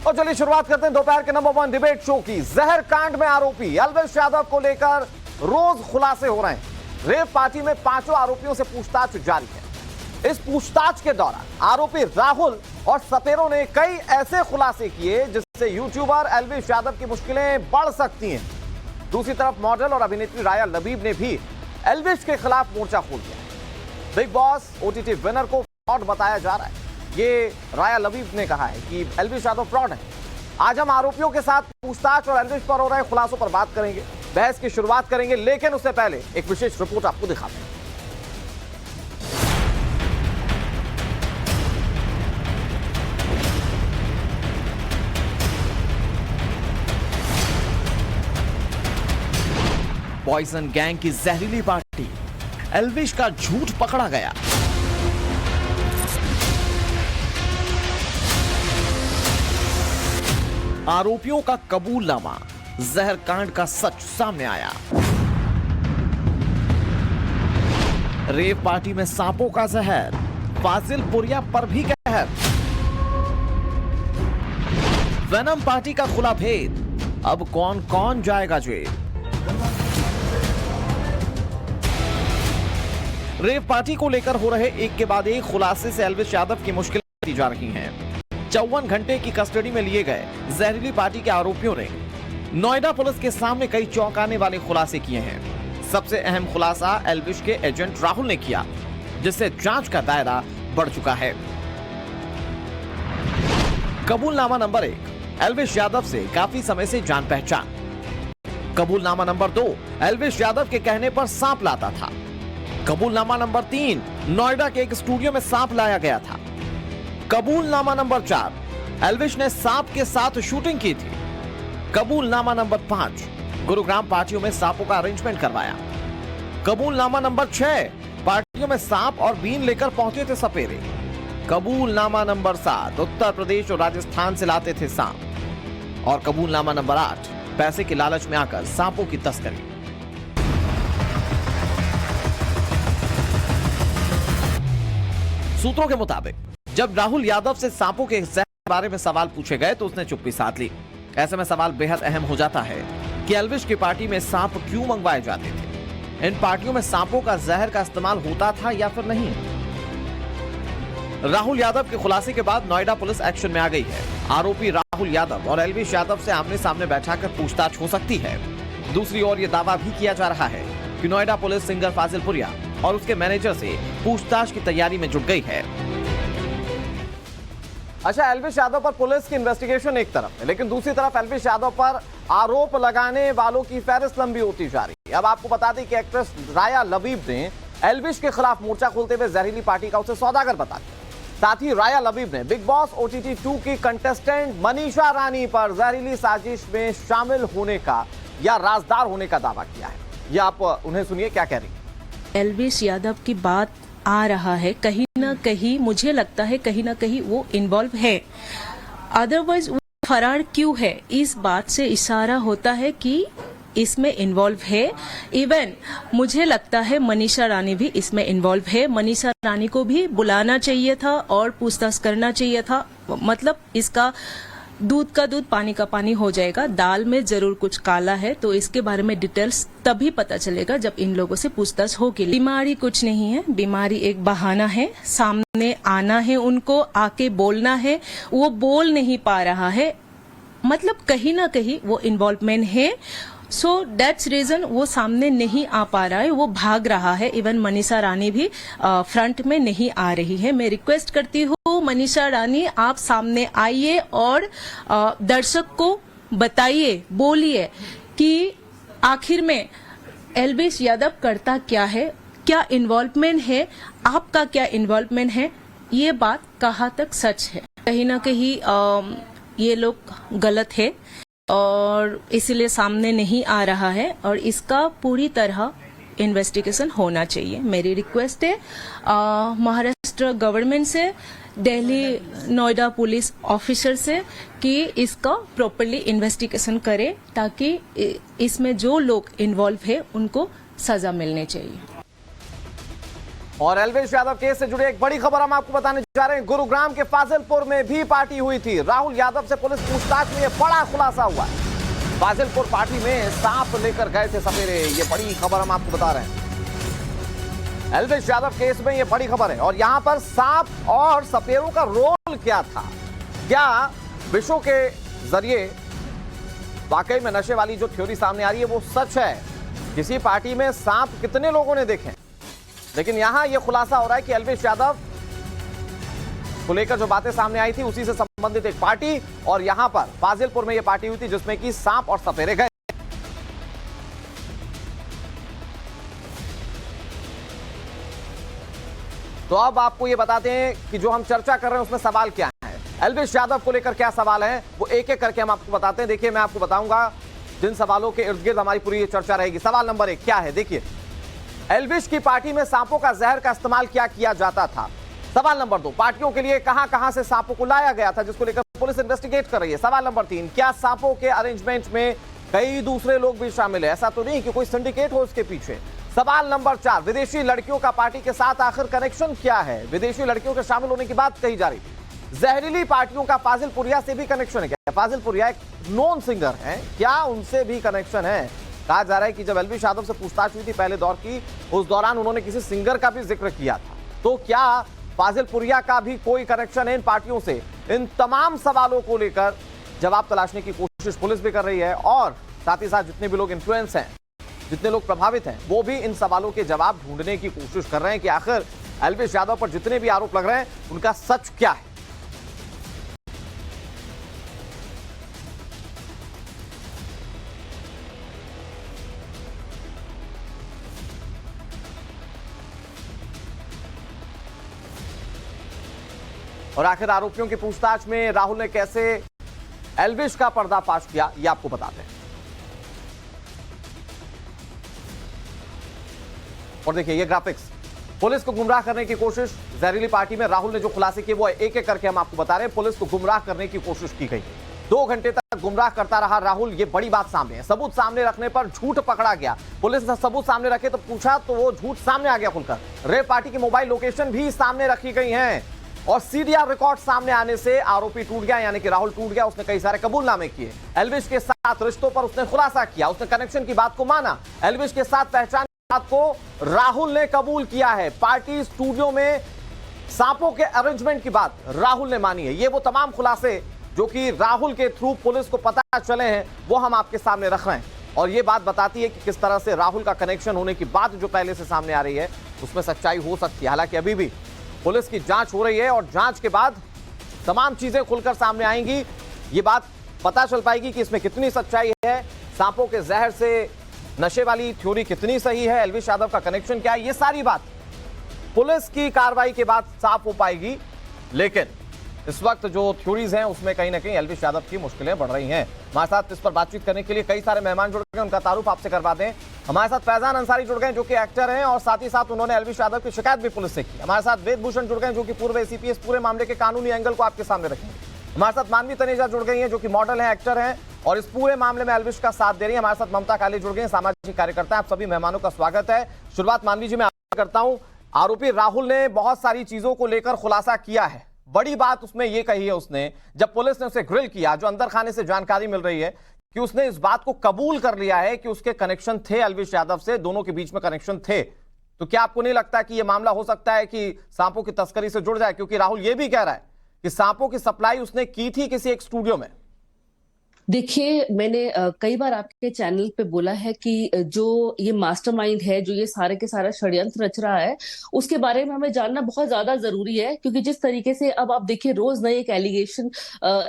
और चलिए शुरुआत करते हैं दोपहर के नंबर 1 डिबेट शो की। जहर कांड में आरोपी एल्विश यादव को लेकर रोज खुलासे हो रहे हैं। रेव पार्टी में 5 आरोपियों से पूछताछ जारी है। इस पूछताछ के दौरान आरोपी राहुल और सपेरों ने कई ऐसे खुलासे किए जिससे यूट्यूबर एल्विश यादव की मुश्किलें बढ़ सकती हैं। दूसरी तरफ मॉडल और अभिनेत्री राया लबीब ने भी एल्विश के खिलाफ मोर्चा खोल दिया। बिग बॉस ओटीटी विनर को फ्रॉड बताया जा रहा है। ये राया लबीब ने कहा है कि एल्विश यादव फ्रॉड है। आज हम आरोपियों के साथ पूछताछ और एल्विश पर हो रहे खुलासों पर बात करेंगे, बहस की शुरुआत करेंगे, लेकिन उससे पहले एक विशेष रिपोर्ट आपको दिखाते हैं। पॉइजन गैंग की जहरीली पार्टी, एल्विश का झूठ पकड़ा गया। आरोपियों का कबूलनामा, जहर कांड का सच सामने आया। रेव पार्टी में सांपों का जहर, फाजिलपुरिया पर भी कहर। वेनम पार्टी का खुला भेद, अब कौन कौन जाएगा जेल। रेव पार्टी को लेकर हो रहे एक के बाद एक खुलासे से एल्विश यादव की मुश्किलें बढ़ती जा रही हैं। 54 घंटे की कस्टडी में लिए गए जहरीली पार्टी के आरोपियों ने नोएडा पुलिस के सामने कई चौंकाने वाले खुलासे किए हैं। सबसे अहम खुलासा एल्विश के एजेंट राहुल ने किया, जिससे जांच का दायरा बढ़ चुका है। कबूलनामा नंबर 1, एल्विश यादव से काफी समय से जान पहचान। कबूलनामा नंबर 2, एल्विश यादव के कहने पर सांप लाता था। कबूलनामा नंबर 3, नोएडा के एक स्टूडियो में सांप लाया गया था। कबूलनामा नंबर 4, एल्विश ने सांप के साथ शूटिंग की थी। कबूलनामा नंबर 5, गुरुग्राम पार्टियों में सांपों का अरेंजमेंट करवाया। कबूलनामा नंबर 6, पार्टियों में सांप और बीन लेकर पहुंचे थे सपेरे। कबूलनामा नंबर 7, उत्तर प्रदेश और राजस्थान से लाते थे सांप। और कबूलनामा नंबर 8, पैसे के लालच में आकर सांपों की तस्करी। सूत्रों के मुताबिक जब राहुल यादव से सांपों के जहर के बारे में सवाल पूछे गए तो उसने चुप्पी साध ली। ऐसे में सवाल बेहद अहम हो जाता है कि एल्विश की पार्टी में सांप क्यों मंगवाए जाते थे। इन पार्टियों में सांपों का जहर का इस्तेमाल होता था या फिर नहीं। राहुल यादव के खुलासे के बाद नोएडा पुलिस एक्शन में आ गई है। आरोपी राहुल यादव और एल्विश यादव से आमने सामने बैठाकर पूछताछ हो सकती है। दूसरी ओर यह दावा भी किया जा रहा है कि नोएडा पुलिस सिंगर फाजिलपुरिया और उसके मैनेजर से पूछताछ की तैयारी में जुट गई है। अच्छा, एल्विश यादव पर पुलिस की इन्वेस्टिगेशन एक तरफ है, लेकिन दूसरी तरफ एल्विश यादव पर आरोप लगाने वालों की फहरिस्त लंबी होती जा रही है। अब आपको बता दें कि एक्ट्रेस राया लबीब ने एल्विश के खिलाफ मोर्चा खोलते हुए जहरीली पार्टी का उसे सौदागर बता दिया। साथ ही राया लबीब ने बिग बॉस ओटीटी 2 की कंटेस्टेंट मनीषा रानी पर जहरीली साजिश में शामिल होने का या राजदार होने का दावा किया है। ये आप उन्हें सुनिए क्या कह रही है। एल्विश यादव की बात आ रहा है, कहीं ना कहीं मुझे लगता है कहीं ना कहीं वो इन्वॉल्व है। अदरवाइज वो फरार क्यों है, इस बात से इशारा होता है कि इसमें इन्वॉल्व है। इवन मुझे लगता है मनीषा रानी भी इसमें इन्वॉल्व है। मनीषा रानी को भी बुलाना चाहिए था और पूछताछ करना चाहिए था। मतलब इसका दूध का दूध पानी का पानी हो जाएगा। दाल में जरूर कुछ काला है, तो इसके बारे में डिटेल्स तभी पता चलेगा जब इन लोगों से पूछताछ होगी। बीमारी कुछ नहीं है, बीमारी एक बहाना है। सामने आना है, उनको आके बोलना है, वो बोल नहीं पा रहा है। मतलब कहीं ना कहीं वो इन्वॉल्वमेंट है। सो दैट्स रीजन वो सामने नहीं आ पा रहा है, वो भाग रहा है। इवन मनीषा रानी भी फ्रंट में नहीं आ रही है। मैं रिक्वेस्ट करती हूँ मनीषा रानी, आप सामने आइए और दर्शक को बताइए, बोलिए कि आखिर में एल्विश यादव करता क्या है, क्या इन्वॉल्वमेंट है, आपका क्या इन्वॉल्वमेंट है, ये बात कहाँ तक सच है। कहीं ना कहीं ये लोग गलत है और इसीलिए सामने नहीं आ रहा है और इसका पूरी तरह इन्वेस्टिगेशन होना चाहिए। मेरी रिक्वेस्ट है महाराष्ट्र गवर्नमेंट से, दिल्ली नोएडा पुलिस ऑफिसर से कि इसका प्रॉपरली इन्वेस्टिगेशन करे ताकि इसमें जो लोग इन्वॉल्व है उनको सजा मिलनी चाहिए। और एल्विश यादव केस से जुड़ी एक बड़ी खबर हम आपको बताने जा रहे हैं। गुरुग्राम के फाजिलपुर में भी पार्टी हुई थी। राहुल यादव से पुलिस पूछताछ में यह बड़ा खुलासा हुआ है। फाजिलपुर पार्टी में सांप लेकर गए थे सपेरे, ये बड़ी खबर हम आपको बता रहे हैं। एल्विश यादव केस में यह बड़ी खबर है। और यहां पर सांप और सपेरों का रोल क्या था, क्या विषयों के जरिए वाकई में नशे वाली जो थ्योरी सामने आ रही है वो सच है? किसी पार्टी में सांप कितने लोगों ने देखे? लेकिन यहां यह खुलासा हो रहा है कि एल्विश यादव को लेकर जो बातें सामने आई थी उसी से संबंधित एक पार्टी, और यहां पर फाजिलपुर में यह पार्टी हुई थी जिसमें कि सांप और सपेरे गए। तो अब आपको यह बताते हैं कि जो हम चर्चा कर रहे हैं उसमें सवाल क्या है, एल्विश यादव को लेकर क्या सवाल है, वो एक एक करके हम आपको बताते हैं। देखिए, मैं आपको बताऊंगा जिन सवालों के इर्द गिर्द हमारी पूरी चर्चा रहेगी। सवाल नंबर 1 क्या है, देखिए, एल्विश की पार्टी में सांपों का जहर का इस्तेमाल क्या किया जाता था? सवाल नंबर 2, पार्टियों के लिए कहां कहां से सांपों को लाया गया था, जिसको लेकर पुलिस इन्वेस्टिगेट कर रही है। सवाल नंबर 3, क्या सांपों के अरेंजमेंट में कई दूसरे लोग भी शामिल है? ऐसा तो नहीं कि कोई सिंडिकेट हो उसके पीछे। सवाल नंबर 4, विदेशी लड़कियों का पार्टी के साथ आखिर कनेक्शन क्या है? विदेशी लड़कियों के शामिल होने की बात कही जा रही है। जहरीली पार्टियों का फाजिलपुरिया से भी कनेक्शन है क्या? फाजिलपुरिया एक नॉन सिंगर है, क्या उनसे भी कनेक्शन है? कहा जा रहा है कि जब एल्विश यादव से पूछताछ हुई थी पहले दौर की, उस दौरान उन्होंने किसी सिंगर का भी जिक्र किया था। तो क्या फाजिलपुरिया का भी कोई कनेक्शन है इन पार्टियों से? इन तमाम सवालों को लेकर जवाब तलाशने की कोशिश पुलिस भी कर रही है, और साथ ही साथ जितने भी लोग इन्फ्लुएंस हैं, जितने लोग प्रभावित हैं, वो भी इन सवालों के जवाब ढूंढने की कोशिश कर रहे हैं कि आखिर एल्विश यादव पर जितने भी आरोप लग रहे हैं उनका सच क्या है। और आखिर आरोपियों की पूछताछ में राहुल ने कैसे एल्विश का पर्दाफाश किया, यह आपको बताते हैं। और देखिए ये ग्राफिक्स, पुलिस को गुमराह करने की कोशिश, जहरीली पार्टी में राहुल ने जो खुलासे किए वो एक एक करके हम आपको बता रहे हैं। पुलिस को गुमराह करने की कोशिश की गई, 2 घंटे तक गुमराह करता रहा राहुल, ये बड़ी बात सामने है। सबूत सामने रखने पर झूठ पकड़ा गया। पुलिस ने सबूत सामने रखे तो पूछा तो वो झूठ सामने आ गया खुलकर। रेव पार्टी की मोबाइल लोकेशन भी सामने रखी गई है, और सीडीआर रिकॉर्ड सामने आने से आरोपी टूट गया, यानी कि राहुल टूट गया। उसने कई सारे कबूलनामे किए, एल्विश के साथ रिश्तों पर उसने खुलासा किया, उसने कनेक्शन की बात को माना, एल्विश के साथ पहचान की बात को राहुल ने कबूल किया है। पार्टी स्टूडियो में सांपों के अरेंजमेंट की बात राहुल ने मानी है। ये वो तमाम खुलासे जो कि राहुल के थ्रू पुलिस को पता चले हैं वो हम आपके सामने रख रहे हैं, और ये बात बताती है कि किस तरह से राहुल का कनेक्शन होने की बात जो पहले से सामने आ रही है उसमें सच्चाई हो सकती है। हालांकि अभी भी पुलिस की जांच हो रही है, और जांच के बाद तमाम चीजें खुलकर सामने आएंगी। ये बात पता चल पाएगी कि इसमें कितनी सच्चाई है, सांपों के जहर से नशे वाली थ्योरी कितनी सही है, एल्विश यादव का कनेक्शन क्या है, ये सारी बात पुलिस की कार्रवाई के बाद साफ हो पाएगी। लेकिन इस वक्त जो थ्योरीज हैं उसमें कहीं ना कहीं एल्विश यादव की मुश्किलें बढ़ रही हैं। हमारे साथ इस पर बातचीत करने के लिए कई सारे मेहमान जुड़ गए, उनका तारुफ आपसे करवा दें। हमारे साथ फैजान अंसारी जुड़ गए जो कि एक्टर हैं, और साथ ही साथ उन्होंने एल्विश यादव की शिकायत भी पुलिस से की। हमारे साथ वेद भूषण जुड़ गए जो कि पूर्व एसीपी, इस पूरे मामले के कानूनी एंगल को आपके सामने रखेंगे। हमारे साथ मानवी तनेजा जुड़ गई हैं जो कि मॉडल हैं, एक्टर हैं, और इस पूरे मामले में एल्विश का साथ दे रही है। हमारे साथ ममता काली जुड़ गई हैं, सामाजिक कार्यकर्ता। आप सभी मेहमानों का स्वागत है। शुरुआत मानवी जी मैं करता हूं। आरोपी राहुल ने बहुत सारी चीजों को लेकर खुलासा किया है। बड़ी बात उसमें यह कही है उसने, जब पुलिस ने उसे ग्रिल किया, जो अंदर खाने से जानकारी मिल रही है कि उसने इस बात को कबूल कर लिया है कि उसके कनेक्शन थे एल्विश यादव से, दोनों के बीच में कनेक्शन थे। तो क्या आपको नहीं लगता कि यह मामला हो सकता है कि सांपों की तस्करी से जुड़ जाए? क्योंकि राहुल यह भी कह रहा है कि सांपों की सप्लाई उसने की थी किसी एक स्टूडियो में। देखिए, मैंने कई बार आपके चैनल पे बोला है कि जो ये मास्टरमाइंड है, जो ये सारे के सारा षड्यंत्र रच रहा है, उसके बारे में हमें जानना बहुत ज्यादा जरूरी है। क्योंकि जिस तरीके से अब आप देखिए रोज नए एक एलिगेशन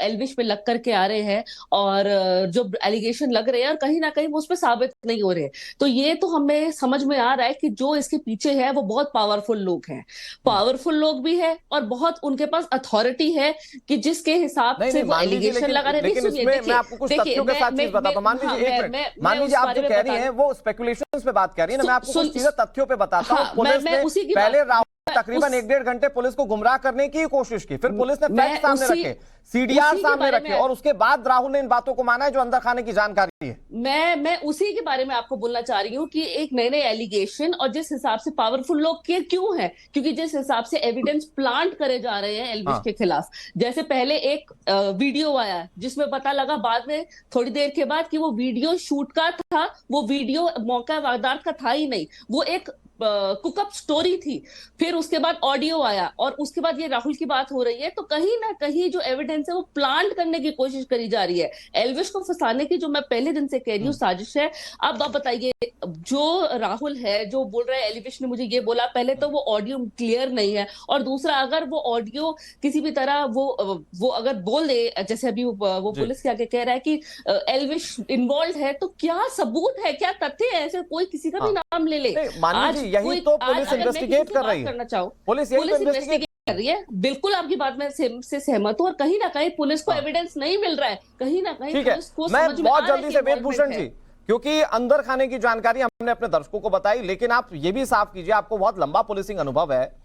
एल्विश पे लग करके आ रहे हैं, और जो एलिगेशन लग रहे हैं और कहीं ना कहीं वो उस पर साबित नहीं हो रहे, तो ये तो हमें समझ में आ रहा है कि जो इसके पीछे है वो बहुत पावरफुल लोग हैं। पावरफुल लोग भी है और बहुत उनके पास अथॉरिटी है कि जिसके हिसाब से वो एलिगेशन लगा रहे हैं। कुछ तथ्यों के साथ चीज बताता हूं। मान लीजिए एक मिनट, मान लीजिए आप जो कह रही हैं वो स्पेकुलेशंस पे बात कर रही है ना, मैं आपको कुछ चीजें तथ्यों पे बताता हूं। पुलिस ने पहले राहुल तकरीबन 1-1.5 घंटे पुलिस को गुमराह करने की कोशिश की, फिर पुलिस ने फैक्ट सामने रखे, सीडीआर उसी के सामने बारे रखे में और उसके बाद राहुल ने इन बातों को माना है जो अंदर खाने की जानकारी है। मैं उसी के बारे में आपको बोलना चाह रही हूँ कि एक नए नए एलिगेशन और जिस हिसाब से पावरफुल लोग के क्यों हैं, क्योंकि जिस हिसाब से एविडेंस प्लांट करे जा रहे हैं एल्विश हाँ। के खिलाफ। जैसे पहले एक वीडियो आया जिसमें पता लगा बाद में थोड़ी देर के बाद कि वो वीडियो शूट का था, वो वीडियो मौका वारदात का था ही नहीं, वो एक कुकअप स्टोरी थी। फिर उसके बाद ऑडियो आया और उसके बाद ये राहुल की बात हो रही है। तो कहीं ना कहीं जो एविडेंस है वो प्लांट करने की कोशिश करी जा रही है, एल्विश को फंसाने की, जो मैं पहले दिन से कह रही हूँ साजिश है। अब आप बताइए, जो राहुल है जो बोल रहा है एल्विश ने मुझे ये बोला, पहले तो वो ऑडियो क्लियर नहीं है, और दूसरा अगर वो ऑडियो किसी भी तरह वो अगर बोल दे, जैसे अभी वो पुलिस के आगे कह रहा है कि एल्विश इन्वॉल्व है, तो क्या सबूत है, क्या तथ्य है? ऐसे कोई किसी का भी नाम ले ले। मानिए जी, यही तो पुलिस इन्वेस्टिगेट कर रही है। करना चाहो, पुलिस यही तो इन्वेस्टिगेट कर रही है। बिल्कुल आपकी बात में से सहमत हूं, और कहीं ना कहीं पुलिस को एविडेंस नहीं मिल रहा है, कहीं ना कहीं ठीक है। पुलिस को मैं समझ में बहुत आ रहा है जल्दी कि से वेद भूषण involvement जी, है। क्योंकि अंदर खाने की जानकारी हमने अपने दर्शकों को बताई, लेकिन आप ये भी साफ कीजिए, आपको बहुत लंबा पुलिसिंग अनुभव है,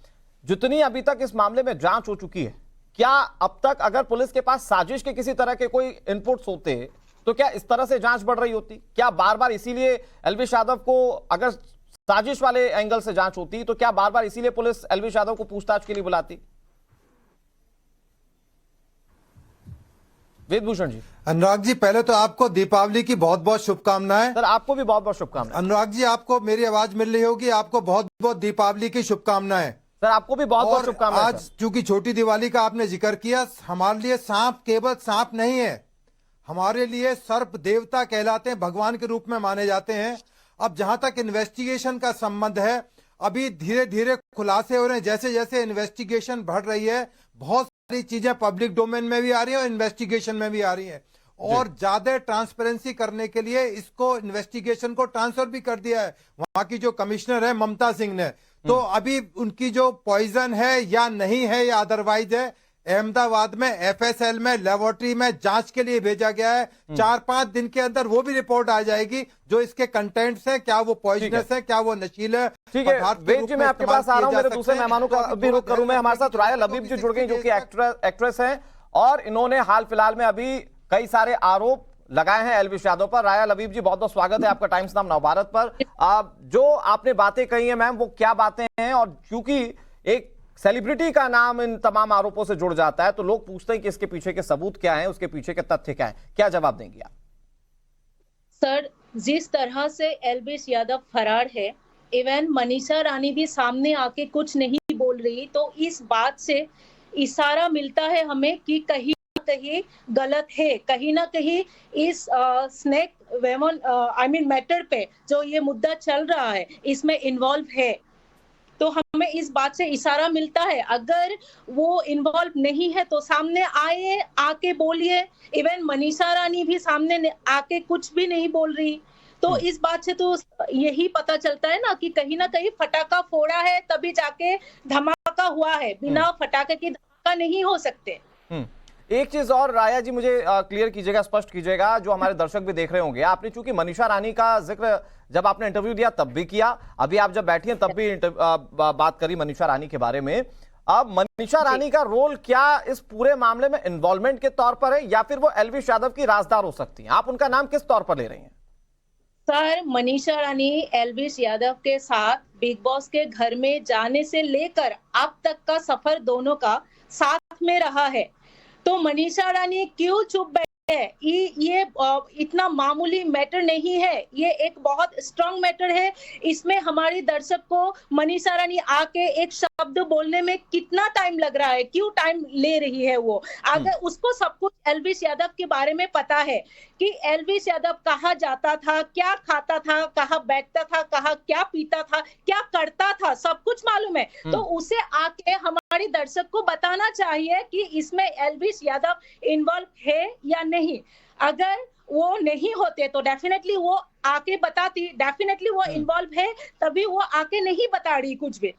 जितनी अभी तक इस मामले में जांच हो चुकी है, क्या अब तक अगर पुलिस के पास साजिश के किसी तरह के कोई इनपुट्स होते तो क्या इस तरह से जांच बढ़ रही होती? क्या बार बार इसीलिए एल्विश यादव को, अगर साजिश वाले एंगल से जांच होती तो क्या बार बार इसीलिए पुलिस एल्विश यादव को पूछताछ के लिए बुलाती? वेद भूषण जी। अनुराग जी, पहले तो आपको दीपावली की बहुत बहुत शुभकामनाएं। सर आपको भी बहुत बहुत शुभकामनाएं। अनुराग जी, आपको मेरी आवाज मिल रही होगी, आपको बहुत बहुत दीपावली की शुभकामनाएं। सर आपको भी बहुत बहुत और शुभकामनाएं। आज चूंकि छोटी दिवाली का आपने जिक्र किया, हमारे लिए सांप केवल सांप नहीं है, हमारे लिए सर्प देवता कहलाते हैं, भगवान के रूप में माने जाते हैं। अब जहां तक इन्वेस्टिगेशन का संबंध है, अभी धीरे धीरे खुलासे हो रहे हैं। जैसे जैसे इन्वेस्टिगेशन बढ़ रही है, बहुत सारी चीजें पब्लिक डोमेन में भी आ रही है और इन्वेस्टिगेशन में भी आ रही है, और ज्यादा ट्रांसपेरेंसी करने के लिए इसको इन्वेस्टिगेशन को ट्रांसफर भी कर दिया है वहां की जो कमिश्नर है ममता सिंह ने। तो अभी उनकी जो पॉइजन है या नहीं है या अदरवाइज है, अहमदाबाद में एफएसएल में लेबोरेटरी में जांच के लिए भेजा गया है। 4-5 दिन के अंदर वो भी रिपोर्ट आ जाएगी, जो इसके कंटेंट्स है, क्या वो पॉइजनस है, क्या वो नशीला। ठीक है वेद जी, मैं आपके पास आ रहा हूं, मेरे दूसरे मेहमानों का भी रुख करूं। मैं, हमारे साथ राया लबीब जी जुड़ गई, जो कि एक्ट्रेस हैं, और इन्होंने हाल फिलहाल में अभी कई सारे आरोप लगाए हैं एल्विश यादव पर। राया लबीब जी, बहुत बहुत स्वागत है आपका टाइम्स नाम नवभारत पर। जो आपने बातें कही हैं मैम, वो क्या बातें हैं? और क्योंकि एक सेलिब्रिटी का नाम इन तमाम आरोपों से जुड़ जाता है, तो लोग पूछते हैं कि इसके पीछे के सबूत क्या हैं, उसके पीछे के तथ्य क्या हैं। क्या जवाब देंगी आप? सर, जिस तरह से एल्विश यादव फरार है, इवन मनीषा रानी भी सामने आके कुछ नहीं बोल रही, तो इस बात से इशारा मिलता है हमें कि कहीं ना कहीं गलत है, कहीं ना कहीं इस स्नेक वेमन मैटर पे जो ये मुद्दा चल रहा है, इसमें इन्वॉल्व है। तो हमें इस बात से इशारा मिलता है, अगर वो इन्वॉल्व नहीं है तो सामने आए, आके बोलिए। इवन मनीषा रानी भी सामने आके कुछ भी नहीं बोल रही। तो इस बात से तो यही पता चलता है ना कहीं फटाका फोड़ा है, तभी जाके धमाका हुआ है, बिना फटाके की धमाका नहीं हो सकते। एक चीज और राया जी, मुझे क्लियर कीजिएगा, स्पष्ट कीजिएगा, जो हमारे दर्शक भी देख रहे होंगे, आपने चूंकि मनीषा रानी का जिक्र जब आपने इंटरव्यू दिया तब भी किया, अभी आप जब बैठी हैं तब भी बात करी मनीषा रानी के बारे में। अब मनीषा रानी का रोल क्या इस पूरे मामले में इन्वॉल्वमेंट के तौर पर है, या फिर वो एल्विश यादव की राजदार हो सकती हैं? आप उनका नाम किस तौर पर ले रही हैं? सर, मनीषा रानी एल्विश यादव के साथ बिग बॉस के घर में जाने से लेकर अब तक का सफर दोनों का साथ में रहा है। तो मनीषा रानी क्यों चुप बैठी है? ये इतना मामूली मैटर नहीं है, ये एक बहुत स्ट्रांग मैटर है। इसमें हमारी दर्शक को मनीषा रानी आके एक शब्द बोलने में कितना टाइम लग रहा है, क्यों टाइम ले रही है वो? अगर उसको सब कुछ एल्विश यादव के बारे में पता है कि एल्विश यादव कहाँ जाता था, क्या खाता था, कहाँ बैठता था, कहाँ क्या पीता था, क्या करता था, सब कुछ मालूम है। तो उसे आके हमारी दर्शक को बताना चाहिए कि इसमें एल्विश यादव इन्वॉल्व है या नहीं। अगर वो नहीं होते तो डेफिनेटली वो आके बताती, डेफिनेटली वो इन्वॉल्व है, तभी वो आके नहीं बता रही कुछ भी।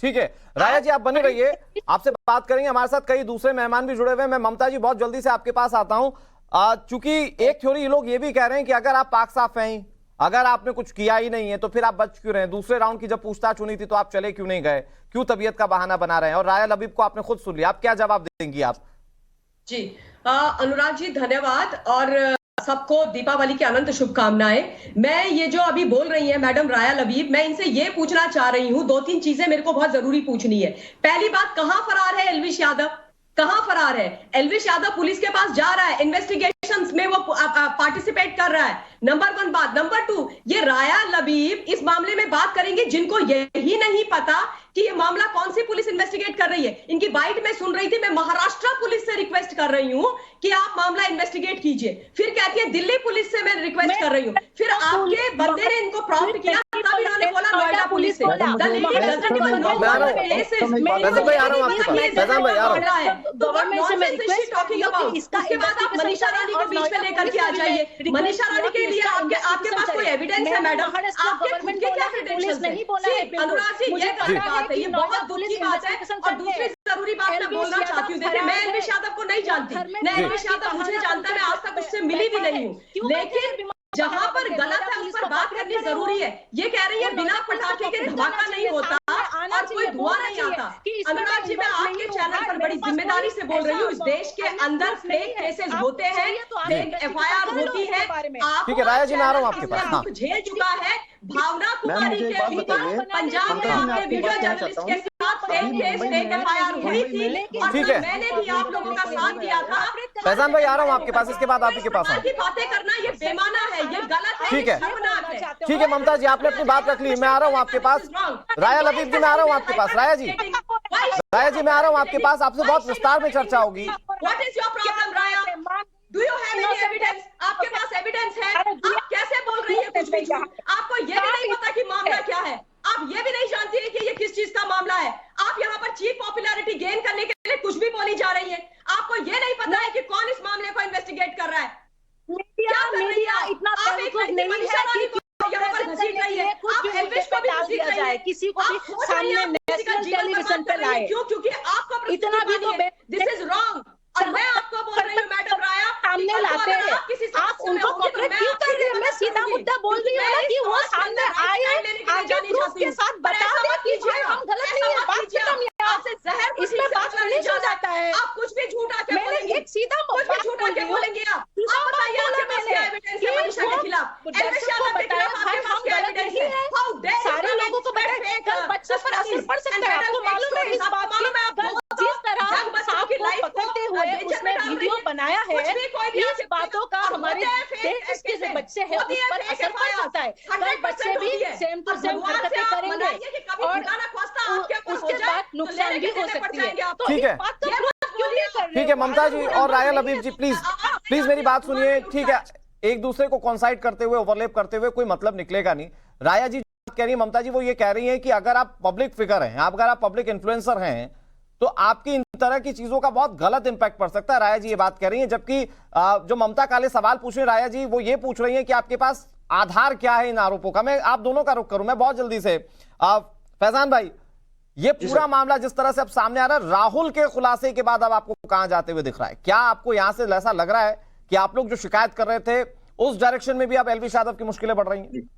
ठीक है राया जी, आप बने रहिए, आपसे बात करेंगे। हमारे साथ कई दूसरे मेहमान भी जुड़े हुए हैं। मैं ममता जी बहुत जल्दी से आपके पास आता हूं। चूंकि एक थ्योरी ये लोग ये भी कह रहे हैं कि अगर आप पाक साफ हैं, अगर आपने कुछ किया ही नहीं है तो फिर आप बच क्यों रहे? दूसरे राउंड की जब पूछताछ होनी थी तो आप चले क्यों नहीं गए? क्यों तबियत का बहाना बना रहे हैं? और राया लबीब को आपने खुद सुन लिया, आप क्या जवाब देंगी? आप जी अनुराग जी धन्यवाद और सबको दीपावली की अनंत शुभकामनाएं। मैं ये जो अभी बोल रही है मैडम राया लबीब, मैं इनसे ये पूछना चाह रही हूँ, दो तीन चीजें मेरे को बहुत जरूरी पूछनी है। पहली बात, कहां फरार है एल्विश यादव? कहां फरार है एल्विश यादव? पुलिस के पास जा रहा है, इन्वेस्टिगेशंस में वो पार्टिसिपेट कर रहा है। नंबर 1 बात। नंबर 2, ये राया लबीब इस मामले में बात करेंगे जिनको यही नहीं पता कि ये मामला कौन सी पुलिस इन्वेस्टिगेट कर रही है। इनकी बाइट में सुन रही थी, मैं महाराष्ट्र पुलिस से रिक्वेस्ट कर रही हूं कि आप मामला इन्वेस्टिगेट कीजिए। फिर कहती है दिल्ली पुलिस से मैं रिक्वेस्ट कर रही हूँ। फिर आपके बंदे ने इनको प्रॉम्प्ट किया, तब इन्होंने बोला नोएडा पुलिस से। उसके बाद आप मनीषा रानी को बीच में लेकर के आ जाइए। मनीषा रानी के लिए आपके पास कोई एविडेंस है मैडम? आपके खुद के क्या क्रेडेंशियल्स हैं? अनुराग जी, ये गलत बात है, ये बहुत दुख की बात है। और दूसरी जरूरी बात मैं बोलना चाहती हूँ, देखिए मैं एल्विश यादव को नहीं जानती, मैं एल्विश यादव मुझे जानता है, मैं आज तक उससे मिली भी नहीं हूँ, लेकिन जहां पर गलत है उस पर बात करनी जरूरी है। ये कह रही है बिना पटाखे के धमाका नहीं होता और कोई धुआं नहीं आता। अनुराग जी, मैं आपके चैनल पर बड़ी जिम्मेदारी से बोल रही हूँ, इस देश के अंदर फेक केसेस होते हैं, फेक FIR होती है। ठीक है राया जी, मैं आ रहा हूँ आपके पास। हाँ। झेल चुका है भावना कुमारी के भी पंजाब में आपके वीडियो जर्नलिस्ट के साथ फेक केस, फेक FIR हुई थी और ठीक है। मैंने भी आप लोगों का साथ दिया था। फैजान भाई आ रहा हूँ आपके पास, इसके बाद आप ही के पास आऊँ। बातें करना ये बेमाना है, ये गलत है, ठीक है। शर्मनाक है। ठीक है ममता जी, आपने अपनी बात रख ली, मैं आ रहा हूँ आपके पास। राया लबीब जी, मैं आ रहा हूँ आपके पास। राया जी मैं आ रहा हूँ आपके पास, आपसे बहुत विस्तार में चर्चा होगी। What is your problem, Raya? Do you have any evidence? आपके पास एविडेंस है? आप कैसे बोल रही है कुछ भी झूठ? आपको ये भी नहीं पता कि मामला क्या है, आप ये भी नहीं जानती है कि ये किस चीज का मामला है। आप यहाँ पर चीप पॉपुलैरिटी गेन करने के लिए कुछ भी बोली जा रही है। आपको ये नहीं पता है कि कौन इस मामले को इन्वेस्टिगेट कर रहा है। मीडिया इतना बेवकूफ नहीं है कि यहाँ पर घसीट रही है। आप एल्विश को भी घसीट रही है, किसी को भी सामने नेशनल टेलीविजन पे लाए। क्यों? क्योंकि आपको इतना भी तो दिस इज रॉन्ग। और मैं आपको बोल रही हूँ मैडम राया, सामने लाते हैं, आप उनको कॉपरेट क्यों कर रहे हैं? मैं सीधा मुद्दा बोल रही हूँ कि वो सामने आए, आगे प्रूफ के साथ बता दे कि भाई हम गलत नहीं है, बात खत्म यहाँ से। इसमें बात फिनिश हो जाता है। आप कुछ भी झूठा के मैंने एक सीधा झूठा के बोलेंगे। आप बताइए आपके पास क्या एविडेंस है मनीषा के खिलाफ? एल्विश यादव के खिलाफ आपके पास क्या एविडेंस है? सारे लोगों को कल बच्चे पर असर पड़ सकता है, आपको मालूम है इस बात की? जिस तरह सांप को पकड़ते हुए उसने वीडियो बनाया है, इस बातों का हमारे देश के जो बच्चे हैं उस पर असर पड़ सकता है। कल बच्चे भी सेम टू सेम हरकतें करेंगे और उसके बाद नुकसान भी हो सकती है। तो ठीक इस है। बात का क्यों नहीं कर रहे? ठीक है ममता जी और राया लबीब जी, प्लीज मेरी बात सुनिए। ठीक है, एक दूसरे को कॉन्साइड करते हुए, ओवरलैप करते हुए कोई मतलब निकलेगा नहीं। राया जी कह रही है, ममता जी वो ये कह रही है कि अगर आप पब्लिक फिगर हैं, अगर आप पब्लिक इन्फ्लुएंसर हैं, तो आपकी इन तरह की चीजों का बहुत गलत इंपैक्ट पड़ सकता है। राया जी ये बात कह रही हैं, जबकि जो ममता काले सवाल पूछ रही है राया जी, वो ये पूछ रही हैं कि आपके पास आधार क्या है इन आरोपों का। मैं आप दोनों का रुख करूं, मैं बहुत जल्दी से। फैजान भाई, ये पूरा मामला जिस तरह से अब सामने आ रहा है, राहुल के खुलासे के बाद अब आपको कहां जाते हुए दिख रहा है? क्या आपको यहां से ऐसा लग रहा है कि आप लोग जो शिकायत कर रहे थे उस डायरेक्शन में भी अब एल्विश यादव की मुश्किलें बढ़ रही हैं?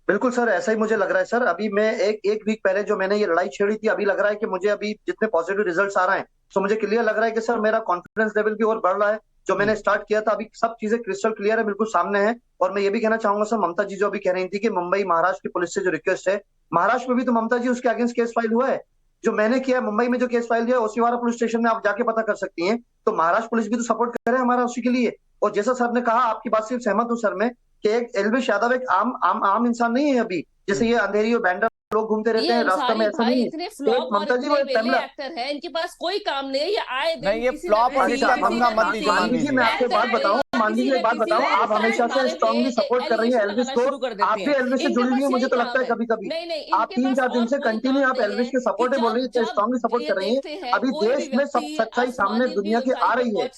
बिल्कुल सर, ऐसा ही मुझे लग रहा है सर। अभी मैं एक वीक पहले जो मैंने ये लड़ाई छेड़ी थी, अभी लग रहा है कि मुझे अभी जितने पॉजिटिव रिजल्ट्स आ रहे हैं, तो मुझे क्लियर लग रहा है कि सर मेरा कॉन्फिडेंस लेवल भी और बढ़ रहा है। जो मैंने स्टार्ट किया था, अभी सब चीजें क्रिस्टल क्लियर है, बिल्कुल सामने है। और मैं ये भी कहना चाहूंगा सर, ममता जी जो अभी कह रही थी कि मुंबई महाराष्ट्र की पुलिस से जो रिक्वेस्ट है, महाराष्ट्र में भी तो ममता जी उसके अगेंस्ट केस फाइल हुआ है। जो मैंने किया मुंबई में जो केस फाइल किया, ओसीवारा पुलिस स्टेशन में आप जाके पता कर सकती हैं। तो महाराष्ट्र पुलिस भी तो सपोर्ट करे हमारा उसी के लिए। और जैसा सर ने कहा, आपकी बात से सहमत हूं सर मैं, कि एक एल्विश यादव एक आम इंसान नहीं है। अभी जैसे ये अंधेरी और बैंडर लोग घूमते रहते हैं रास्ते में, ऐसा नहीं इतने फ्लॉप ममता जी वो एक्टर है, इनके पास कोई काम नहीं है, ये आए नहीं, ये फ्लॉप मान लीजिए, मैं आपको बात बताऊं, मान लीजिए एक बात बताऊं, आप हमेशा से स्ट्रांगली सपोर्ट कर रही हैं एल्विश को। आप भी एल्विश से जुड़ी हुई है, मुझे तो लगता है कभी कभी आप 3-4 दिन से कंटिन्यू आप एल्विश के सपोर्ट बोल रही है, स्ट्रांगली सपोर्ट कर रही है। अभी देश में सब सच्चाई सामने दुनिया की आ रही है।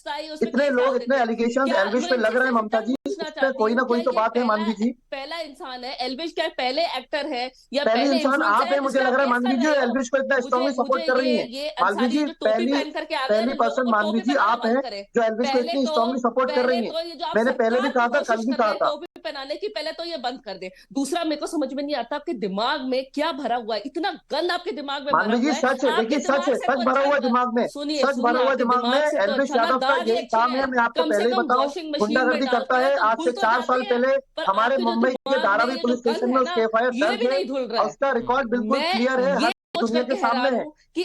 इतने लोग, इतने एलिगेशन एल्विश पे लग रहे हैं ममता जी, इसमें कोई ना कोई तो बात है। मानवी जी पहला इंसान है, एल्विश क्या पहले एक्टर है या पहले इंसान आप है? मुझे लग रहा है मानवी जी एल्विश को इतना स्ट्रांगली सपोर्ट कर रही है। मानवी जी पहली पर्सन मानवी जी आप हैं जो एल्विश को इतनी स्ट्रांगली सपोर्ट कर रही है। मैंने पहले भी कहा था, कल भी कहा था, पहनाने की पहले तो ये बंद कर दे। दूसरा, मेरे को समझ में नहीं आता आपके दिमाग में क्या भरा हुआ है, इतना गंद आपके दिमाग में भरा मानवी जी हुआ है। सच है, देखिए सच है, सच भरा हुआ दिमाग में, सुनिए सच भरा हुआ दिमाग में। एल्विश यादव का यही काम है, मैं आपको पहले ही बताऊं, गुंडागर्दी करता है। आज से 4 साल पहले हमारे मुंबई के धारावी पुलिस स्टेशन में उसके एफआईआर दर्ज है, उसका रिकॉर्ड बिल्कुल क्लियर है, हर दुनिया के सामने है।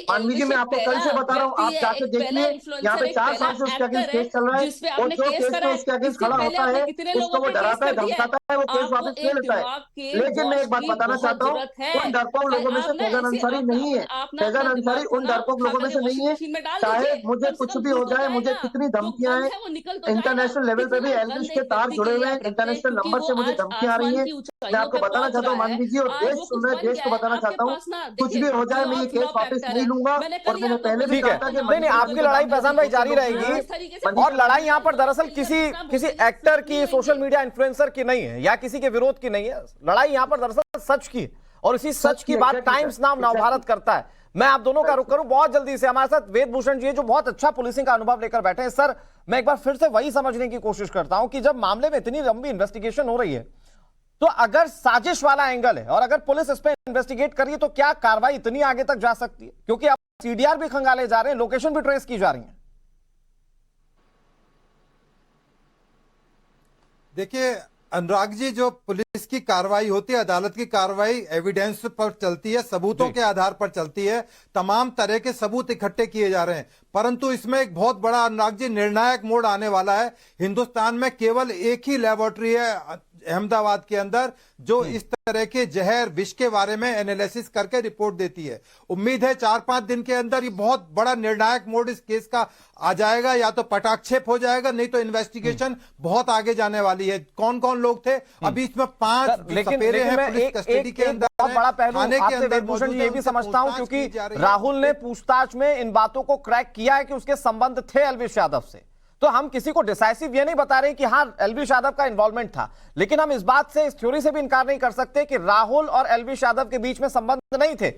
मानवी जी, मैं आपको कल से बता रहा हूँ, आप जाके देखिए, यहाँ पे 4 साल से उसके अगेंस्ट केस चल रहा है, और जो केस में उसके अगेंस्ट खड़ा होता है उसको वो डराता है, धमकाता है, वो केस वापस ले लेता है। लेकिन मैं एक बात बताना चाहता हूँ, उन डरपोक लोगों में से फैजान अंसारी नहीं है। फैजान अंसारी उन डरपोक लोगों में से नहीं है। चाहे मुझे कुछ भी हो जाए, मुझे कितनी धमकियां हैं, इंटरनेशनल लेवल पे भी एल्विश के तार जुड़े हुए हैं, इंटरनेशनल नंबर से मुझे धमकियां आ रही है। मैं आपको बताना चाहता हूँ मानवी जी, और देश सुन रहे देश को बताना चाहता हूँ, कुछ भी हो जाए मैं ये केस वापस नहीं लूंगा। और मैंने पहले भी ठीक है, कहा था कि नहीं आपकी लड़ाई फैजान भाई जारी रहेगी, और लड़ाई यहाँ पर दरअसल किसी एक्टर की, सोशल मीडिया इन्फ्लुएंसर की नहीं है, या किसी के विरोध की नहीं है। लड़ाई यहाँ पर दरअसल सच की, और इसी सच की बात टाइम्स नाम नवभारत करता है। मैं आप दोनों का रुख करूं बहुत जल्दी से। हमारे साथ वेद भूषण जी है, जो बहुत अच्छा पुलिसिंग का अनुभव लेकर बैठे हैं। सर, मैं एक बार फिर से वही समझने की कोशिश करता हूं कि जब मामले में इतनी लंबी इन्वेस्टिगेशन हो रही है, तो अगर साजिश वाला एंगल है और अगर पुलिस इस पे इन्वेस्टिगेट कर रही है, तो क्या कार्रवाई इतनी आगे तक जा सकती है? क्योंकि अब सीडीआर भी खंगाले जा रहे हैं, लोकेशन भी ट्रेस की जा रही है। देखिए अनुराग जी, जो पुलिस की कार्रवाई होती है, अदालत की कार्रवाई एविडेंस पर चलती है, सबूतों के आधार पर चलती है, तमाम तरह के सबूत इकट्ठे किए जा रहे हैं। परंतु इसमें एक बहुत बड़ा अनुराग जी निर्णायक मोड़ आने वाला है। हिंदुस्तान में केवल एक ही लेबोरेटरी है अहमदाबाद के अंदर जो इस तरह के जहर विष के बारे में एनालिसिस करके रिपोर्ट देती है। उम्मीद है 4-5 दिन के अंदर ये बहुत बड़ा निर्णायक मोड़ इस केस का आ जाएगा, या तो पटाक्षेप हो जाएगा, नहीं तो इन्वेस्टिगेशन बहुत आगे जाने वाली है। कौन कौन लोग थे अभी इसमें 5 सपेरे हैं पुलिस कस्टडी के अंदर। बहुत बड़ा पहलू आपसे वेद भूषण जी ये भी समझता हूं, क्योंकि राहुल ने पूछताछ में इन बातों को क्रैक किया है कि उसके संबंध थे एल्विश यादव से। तो हम किसी को डिसाइसिव ये नहीं बता रहे कि हाँ एल्विश यादव का इन्वॉल्वमेंट था, लेकिन हम इस बात से, इस थ्योरी से भी इनकार नहीं कर सकते कि राहुल और एल्विश यादव के बीच में संबंध नहीं थे।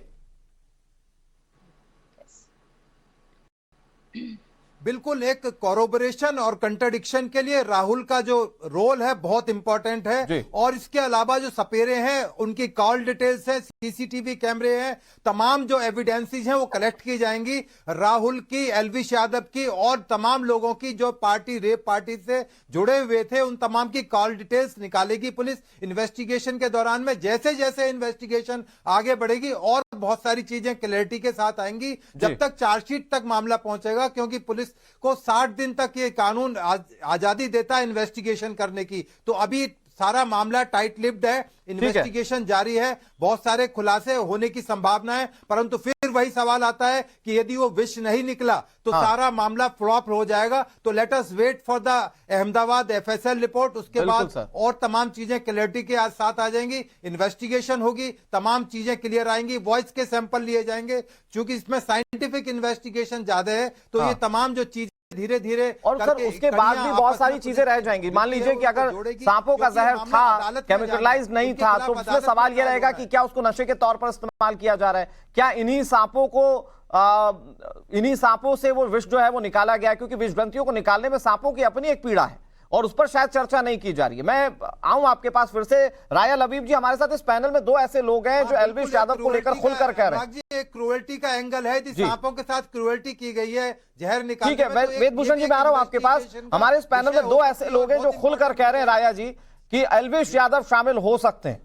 बिल्कुल, एक कॉरोबोरेशन और कंट्राडिक्शन के लिए राहुल का जो रोल है बहुत इंपॉर्टेंट है। और इसके अलावा जो सपेरे हैं, उनकी कॉल डिटेल्स है, सीसीटीवी कैमरे हैं, तमाम जो एविडेंसेस हैं वो कलेक्ट की जाएंगी। राहुल की, एल्विश यादव की और तमाम लोगों की जो पार्टी, रेप पार्टी से जुड़े हुए थे, उन तमाम की कॉल डिटेल्स निकालेगी पुलिस इन्वेस्टिगेशन के दौरान में। जैसे जैसे इन्वेस्टिगेशन आगे बढ़ेगी और बहुत सारी चीजें क्लैरिटी के साथ आएंगी, जब तक चार्जशीट तक मामला पहुंचेगा, क्योंकि पुलिस को 60 दिन तक ये कानून आजादी देता है इन्वेस्टिगेशन करने की। तो अभी सारा मामला टाइट लिप्ड है, इन्वेस्टिगेशन जारी है, बहुत सारे खुलासे होने की संभावना है। परंतु फिर वही सवाल आता है कि यदि वो विष नहीं निकला तो सारा मामला फ्लॉप हो जाएगा। तो let us wait for the Ahmedabad FSL report, उसके बाद और तमाम चीजें क्लैरिटी के साथ आ जाएंगी। इन्वेस्टिगेशन होगी, तमाम चीजें क्लियर आएंगी, वॉइस के सैंपल लिए जाएंगे। क्योंकि इसमें साइंटिफिक इन्वेस्टिगेशन ज्यादा है, तो ये तमाम जो चीज धीरे धीरे। और सर उसके बाद भी बहुत सारी चीजें रह जाएंगी। मान लीजिए कि अगर सांपों का जहर था, केमिकलाइज नहीं था, तो उसमें सवाल यह रहेगा कि क्या उसको नशे के तौर पर इस्तेमाल किया जा रहा है, क्या इन्हीं सांपों से वो विष जो है वो निकाला गया है? क्योंकि विष ग्रंथियों को निकालने में सांपों की अपनी एक पीड़ा है और उस पर शायद चर्चा नहीं की जा रही है। मैं आऊं आपके पास फिर से। राया लबीब जी हमारे साथ इस पैनल में 2 ऐसे लोग हैं जो एल्विश यादव को लेकर खुलकर कह रहे हैं। एक क्रूएल्टी का एंगल है, सांपों के साथ क्रूएल्टी की गई है, जहर निकालने। ठीक है, वेद भूषण जी मैं आ रहा हूं आपके पास। हमारे इस पैनल में 2 ऐसे लोग हैं जो खुलकर कह रहे हैं, राया जी, कि एल्विश यादव शामिल हो सकते हैं।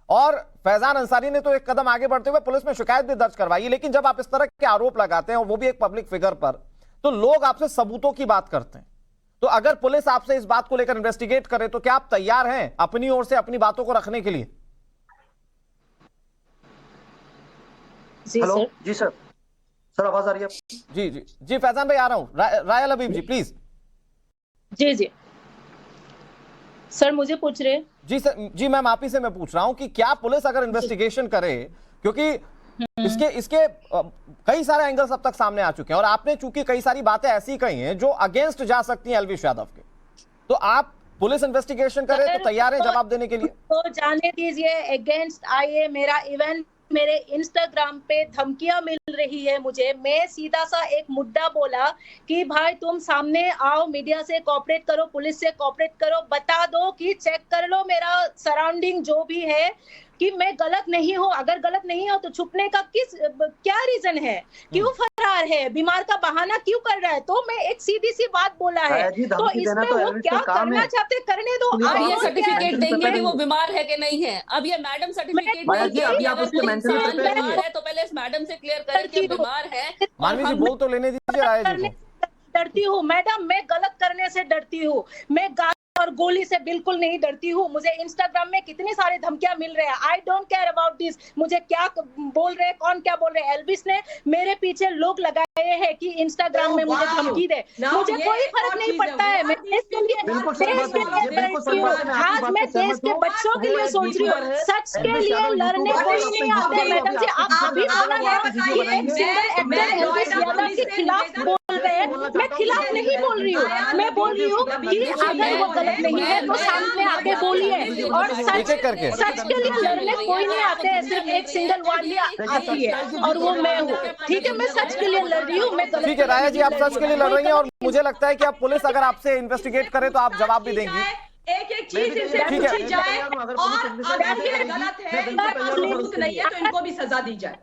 और फैजान अंसारी ने तो एक कदम आगे बढ़ते हुए पुलिस में शिकायत भी दर्ज करवाई। लेकिन जब आप इस तरह के आरोप लगाते हैं, और वो भी एक पब्लिक फिगर पर, तो लोग आपसे सबूतों की बात करते हैं। तो अगर पुलिस आपसे इस बात को लेकर इन्वेस्टिगेट करे, तो क्या आप तैयार हैं अपनी ओर से अपनी बातों को रखने के लिए? हेलो जी सर, सर आवाज आ रही है? जी जी जी, फैजान भाई आ रहा हूं। राया लबीब जी प्लीज। जी जी सर, मुझे पूछ रहे हैं? जी सर, जी मैम आप ही से मैं पूछ रहा हूं कि क्या पुलिस अगर इन्वेस्टिगेशन करे, क्योंकि इसके कई सारे एंगल्स अब तक सामने आ चुके हैं और आपने चूंकि कई सारी बातें ऐसी कही हैं जो अगेंस्ट जा सकती हैं एल्विश यादव के, तो आप पुलिस इन्वेस्टिगेशन करे तो तैयार है जवाब देने के लिए? तो जाने दीजिए, अगेंस्ट आइए, मेरा इवेंट मेरे इंस्टाग्राम पे धमकियां मिल रही है मुझे। मैं सीधा सा एक मुद्दा बोला कि भाई तुम सामने आओ, मीडिया से कोऑपरेट करो, पुलिस से कोऑपरेट करो, बता दो कि चेक कर लो मेरा सराउंडिंग जो भी है कि मैं गलत नहीं हूँ। अगर गलत नहीं हो तो छुपने का क्या रीजन है? क्यों फरार है? बीमार का बहाना क्यों कर रहा है? तो मैं एक सीधी सी बात बोला है, तो इसमें वो क्या करना चाहते करने दो। अब ये सर्टिफिकेट देंगे कि वो बीमार है कि नहीं है। अब ये मैडम सर्टिफिकेट देंगे, अगर कोई इंसान बीमार है तो पहले इस मैडम से क्लियर करें कि बीमार है। मानवी जी बोल तो लेने दीजिए राया जी को। डरती हूँ मैडम, मैं गलत करने से डरती हूँ, मैं और गोली से बिल्कुल नहीं डरती हूँ। मुझे इंस्टाग्राम में कितनी सारी धमकियां मिल रहे हैं। I don't care about this, मुझे क्या बोल रहे हैं, कौन क्या बोल रहे हैं। एल्विस ने मेरे पीछे लोग लगाए हैं कि इंस्टाग्राम में मुझे धमकी दे, मुझे कोई फर्क नहीं पड़ता है। मैं देश के लिए लड़ती हूँ, आज मैं देश के बच्चों के लिए सोच रही हूँ। सच के लिए लड़ने कोई नहीं आते। मैडम जी आप अभी बोला ना कि एक सिंगल एक्टर एल्विस यादव के खिलाफ बोल रहे हैं, मैं खिलाफ नहीं बोल रही हूँ। मैं बोल रही हूँ कि अगर वो गलत नहीं है तो सामने आके बोलिए। और सच के लिए लड़ने कोई नहीं आते हैं, सिर्फ एक सिंगल वाली आती है और वो मैं हूँ। ठीक है, मैं सच के लिए लड़ रही हूँ। मैं ठीक है राया जी, आप सच के लिए लड़ रही हैं और मुझे लगता है कि अब पुलिस अगर आपसे इन्वेस्टिगेट करे तो आप जवाब भी देंगी। एक एक चीज इनसे पूछी जाए और अगर ये गलत है, सबूत नहीं है तो इनको भी सजा दी जाए।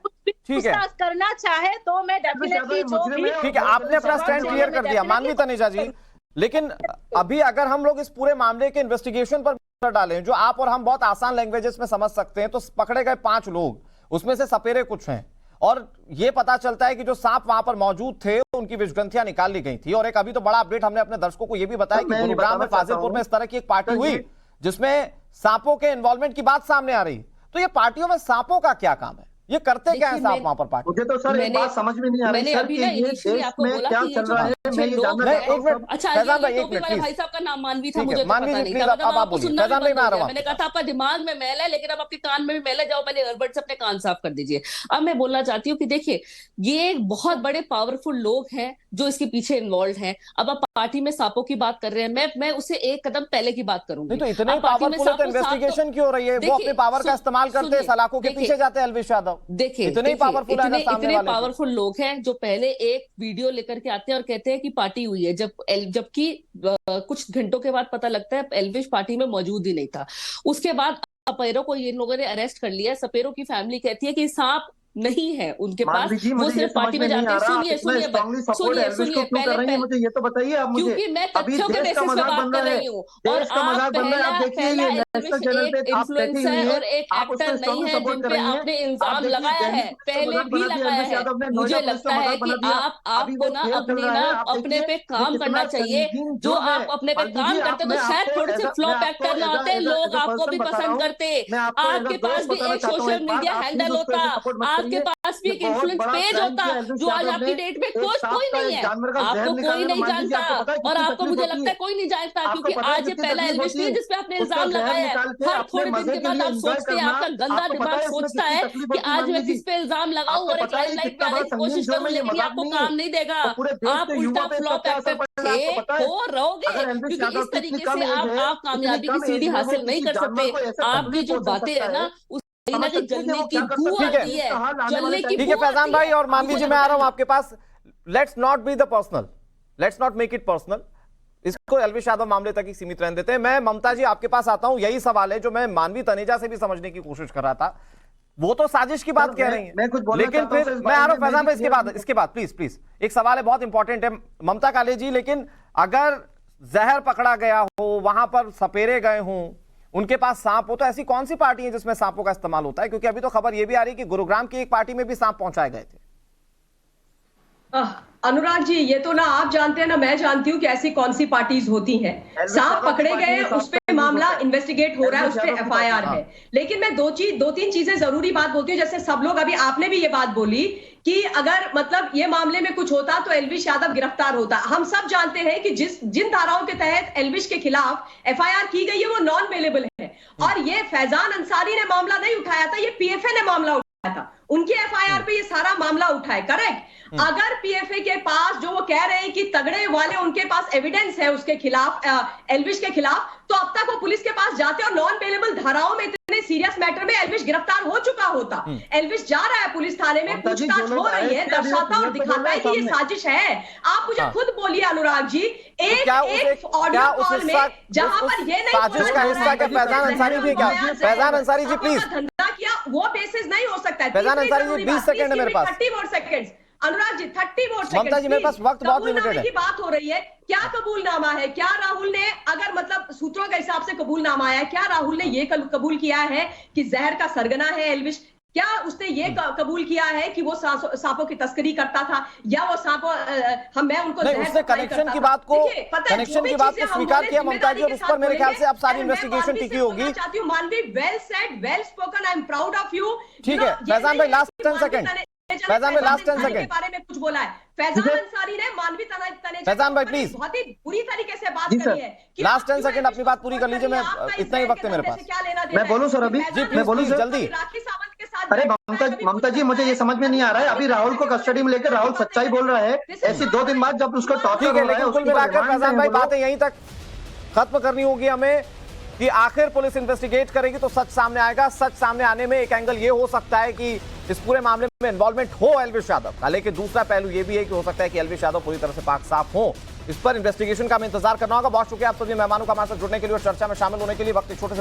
ठीक है, करना चाहे तो मैं डेफिनेटली जो भी। ठीक है, आपने अपना स्टैंड क्लियर कर दिया मानवी तनेजा जी। लेकिन अभी अगर हम लोग इस पूरे मामले के इन्वेस्टिगेशन पर डालें, जो आप और हम बहुत आसान लैंग्वेजेस में समझ सकते हैं, तो पकड़े गए 5 लोग, उसमें से सपेरे कुछ हैं और ये पता चलता है कि जो सांप वहां पर मौजूद थे उनकी विषग्रंथियां निकाल ली गई थी। और एक अभी तो बड़ा अपडेट हमने अपने दर्शकों को यह भी बताया कि गुरुग्राम में, फाजिलपुर में इस तरह की एक पार्टी हुई जिसमें सांपों के इन्वॉल्वमेंट की बात सामने आ रही। तो ये पार्टियों में सांपों का क्या काम है? ये करते क्या है सांप वहां पर पार्टी? मुझे तो सर एक बात समझ में नहीं आ रही सर कि ये देश में क्या चल रहा है। मैं ये जानना चाहता हूं। एक मिनट, अच्छा, फैजान भाई एक टोपी वाले भाई साहब का नाम मानवी था, मुझे मानवी जी प्लीज अब आप बोलिए। फैजान भाई मैं आ रहा हूं। मैंने कहा था आपका दिमाग में मैल है लेकिन अब आपके कान में भी मैल है, जाओ पहले ईयरबड से अपने कान साफ कर दीजिए। अब मैं बोलना चाहती हूँ कि देखिए ये बहुत बड़े पावरफुल लोग हैं जो इसके पीछे इन्वॉल्व हैं। अब आप पार्टी में सांपों की बात कर रहे हैं, मैं उससे एक कदम पहले की बात करूंगी। तो इतने पावरफुल है तो इन्वेस्टिगेशन क्यों हो रही है? वो अपने पावर का इस्तेमाल करते हैं, सलाखों के पीछे जाते हैं एल्विस यादव। देखिए इतने पावरफुल है, इतने पावरफुल लोग हैं जो पहले एक वीडियो लेकर के आते हैं और कहते हैं कि पार्टी हुई है, जबकि कुछ घंटों के बाद पता लगता है एल्विस पार्टी में मौजूद ही नहीं था। उसके बाद सपेरों को इन लोगों ने अरेस्ट कर लिया। सपेरों की फैमिली कहती है कि सांप नहीं है उनके पास, वो सिर्फ पार्टी में जाते हैं। सुनिए पहले मुझे ये तो बताइए आप मुझे, क्योंकि मैं तथ्यों के बेसिस पे बात कर रही हूँ और आप पहला इन्फ्लुएंसर और एक एक्टर नहीं है जिन पे आपने इल्जाम लगाया है, पहले भी लगाया है। मुझे लगता है कि आपको ना अपने पे काम करना चाहिए। जो आप अपने पे काम करते तो शायद थोड़े से फ्लॉप एक्ट करना होते, लोग आपको भी पसंद करते, आपके पास भी एक सोशल मीडिया हैंडल होता, आपके पास भी एक इन्फ्लुएंस पेज होता, जो आज आपकी डेट में कोई नहीं है, आपको कोई नहीं जानता और आपको मुझे लगता है कोई नहीं जानता, क्योंकि आज ये पहला एल्विस नहीं है जिसपे आपने इल्जाम लगाया है। हर थोड़े दिन के बाद आप सोचते हैं, आपका गंदा दिमाग सोचता है कि आज मैं किस पे इल्जाम लगाऊं और एक लाइमलाइट पे आने की कोशिश करूं, लेकिन ये आपको काम नहीं देगा। आप उल्टा फ्लॉप एक्टर हो रहोगे, क्योंकि इस तरीके से आप कामयाबी की सीढ़ी हासिल नहीं कर सकते। आपकी जो बातें है ना जलने की गू आती है, जलने की। ठीक है फैजान भाई और मानवी जी मैं आ रहा हूं आपके पास। Let's not be the personal, let's not make it personal, इसको एल्विस यादव मामले तक ही सीमित रहने देते हैं। मैं ममता जी आपके पास आता हूं, यही सवाल है जो मैं मानवी तनेजा से भी समझने की कोशिश कर रहा था। वो तो साजिश की बात कह रही है, लेकिन फिर मैं आ रहा हूं फैजान भाई इसके बाद प्लीज एक सवाल है, बहुत इंपॉर्टेंट है ममता काले जी। लेकिन अगर जहर पकड़ा गया हो, वहां पर सपेरे गए हों, उनके पास सांप हो, तो ऐसी कौन सी पार्टी है जिसमें सांपों का इस्तेमाल होता है? क्योंकि अभी तो खबर यह भी आ रही है कि गुरुग्राम की एक पार्टी में भी सांप पहुंचाए गए थे। अनुराग जी ये तो ना आप जानते हैं ना मैं जानती हूँ कि ऐसी कौन सी पार्टीज होती हैं। सांप पकड़े गए, उस पे मामला इन्वेस्टिगेट हो रहा है, उस पे एफआईआर है। लेकिन मैं दो तीन चीजें जरूरी बात बोलती हूँ। जैसे सब लोग, अभी आपने भी ये बात बोली कि अगर मतलब ये मामले में कुछ होता तो एल्विस यादव गिरफ्तार होता। हम सब जानते हैं कि जिन धाराओं के तहत एल्विस के खिलाफ एफआईआर की गई है वो नॉन अवेलेबल है। और ये फैजान अंसारी ने मामला नहीं उठाया था, ये पीएफए ने मामला उठाया था। उनके एफआईआर पे ये सारा मामला उठा है, करेक्ट। अगर पीएफए के पास जो वो कह रहे हैं कि तगड़े वाले उनके पास एविडेंस है उसके खिलाफ, एल्विस के खिलाफ, तो अब तक वो पुलिस के पास जाते और नॉन अवेलेबल धाराओं में इतने सीरियस मैटर में एल्विश गिरफ्तार हो चुका होता। एल्विश जा रहा है पुलिस थाने में, पूछताछ हो रही है, दर्शाता और दिखाता है कि ये साजिश है। आप मुझे खुद बोलिए अनुराग जी, एक ऑडियो कॉल में जहां पर ये नहीं साजिश का हिस्सा क्या फैजान अंसारी भी? क्या फैजान अंसारी जी प्लीज, धंधा किया वो बेसिस नहीं हो सकता है। फैजान अंसारी जी 20 सेकंड है मेरे पास। 30 more seconds Anurag ji, 30 more seconds। ममता जी मेरे पास वक्त बहुत लिमिटेड है। की बात हो रही है, क्या कबूलनामा है? क्या राहुल ने, अगर मतलब सूत्रों के हिसाब से कबूलनामा आया है, क्या राहुल ने ये कबूल किया है कि जहर का सरगना है एल्विश? क्या उसने ये कबूल किया है कि वो सांपों की तस्करी करता था, या वो सांपों मैं उनको नहीं, उसने कनेक्शन की बात को स्वीकार किया ममता जी, और उस पर मेरे ख्याल से अब सारी इन्वेस्टिगेशन टिकी होगी। चाहती हूँ मानवी, well said, well spoken, I am proud of you. ठीक है फैजान भाई, लास्ट 10 सेकंड। फैजान भाई लास्ट 10 सेकंड बारे में कुछ बोला है फैजान अंसारी ने, मानवी तनेजा फैजान भाई प्लीज बहुत ही बुरी तरीके से बात करी है। लास्ट 10 सेकंड अपनी बात पूरी कर लीजिए, मैं इतना ही वक्त है मेरे पास। क्या लेना मैं बोलूं सर अभी? मैं बोलूं सर जल्दी? राखी सावंत के साथ, अरे ममता जी, मुझे ये समझ में नहीं आ रहा है, अभी राहुल को कस्टडी में लेकर राहुल सच्चाई बोल रहा है, ऐसे 2 दिन बाद जब उसको टॉर्चर हो रहा है। लेकिन कुल मिलाकर फैजान भाई बातें यहीं तक खत्म करनी होगी हमें कि आखिर पुलिस इन्वेस्टिगेट करेगी तो सच सामने आएगा। सच सामने आने में एक एंगल ये हो सकता है कि इस पूरे मामले में इन्वॉल्वमेंट हो एल्विश यादव का, लेकिन दूसरा पहलू ये भी है कि हो सकता है कि एल्विश यादव पूरी तरह से पाक साफ हो। इस पर इन्वेस्टिगेशन का हमें इंतजार करना होगा। बहुत शुक्रिया आप सभी मेहमानों का हमारे साथ जुड़ने के लिए और चर्चा में शामिल होने के लिए। वक्त छोटे